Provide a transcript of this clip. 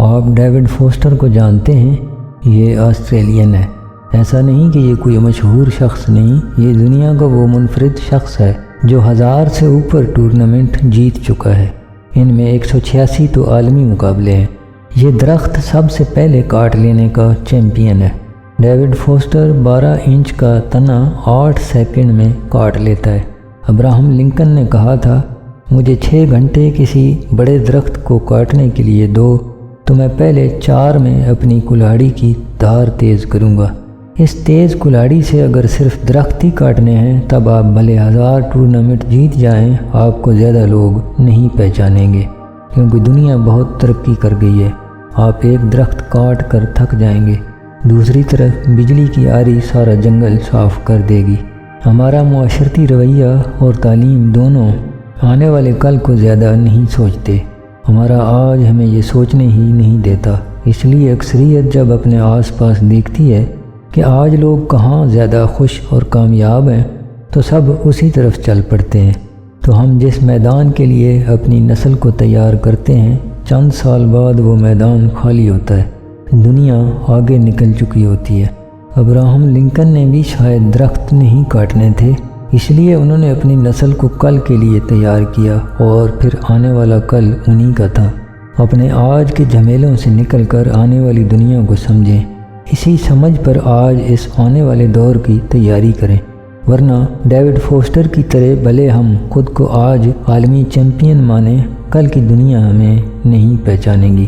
آپ David foster کو جانتے ہیں؟ یہ آسٹریلین ہے۔ ایسا نہیں کہ یہ کوئی مشہور شخص نہیں، یہ دنیا کا وہ منفرد شخص ہے جو 1000 سے اوپر ٹورنامنٹ جیت چکا ہے۔ ان میں 186 تو عالمی مقابلے ہیں۔ یہ درخت سب سے پہلے کاٹ لینے کا چیمپئن ہے۔ ڈیوڈ فوسٹر 12 انچ کا تنا 8 سیکنڈ میں کاٹ لیتا ہے۔ ابراہم لنکن نے کہا تھا، مجھے 6 گھنٹے کسی بڑے درخت کو کاٹنے کے لیے دو تو میں پہلے 4 میں اپنی کلاڑی کی دھار تیز کروں گا۔ اس تیز کلاڑی سے اگر صرف درخت ہی کاٹنے ہیں تب آپ بھلے 1000 ٹورنامنٹ جیت جائیں، آپ کو زیادہ لوگ نہیں پہچانیں گے، کیونکہ دنیا بہت ترقی کر گئی ہے۔ آپ ایک درخت کاٹ کر تھک جائیں گے، دوسری طرف بجلی کی آری سارا جنگل صاف کر دے گی۔ ہمارا معاشرتی رویہ اور تعلیم دونوں آنے والے کل کو زیادہ نہیں سوچتے۔ ہمارا آج ہمیں یہ سوچنے ہی نہیں دیتا۔ اس لیے اکثریت جب اپنے آس پاس دیکھتی ہے کہ آج لوگ کہاں زیادہ خوش اور کامیاب ہیں تو سب اسی طرف چل پڑتے ہیں۔ تو ہم جس میدان کے لیے اپنی نسل کو تیار کرتے ہیں، چند سال بعد وہ میدان خالی ہوتا ہے، دنیا آگے نکل چکی ہوتی ہے۔ ابراہم لنکن نے بھی شاید درخت نہیں کاٹنے تھے، اس لیے انہوں نے اپنی نسل کو کل کے لیے تیار کیا، اور پھر آنے والا کل انہی کا تھا۔ اپنے آج کے جھمیلوں سے نکل کر آنے والی دنیا کو سمجھیں، اسی سمجھ پر آج اس آنے والے دور کی تیاری کریں، ورنہ ڈیوڈ فوسٹر کی طرح بھلے ہم خود کو آج عالمی چیمپئن مانیں، کل کی دنیا ہمیں نہیں پہچانے گی۔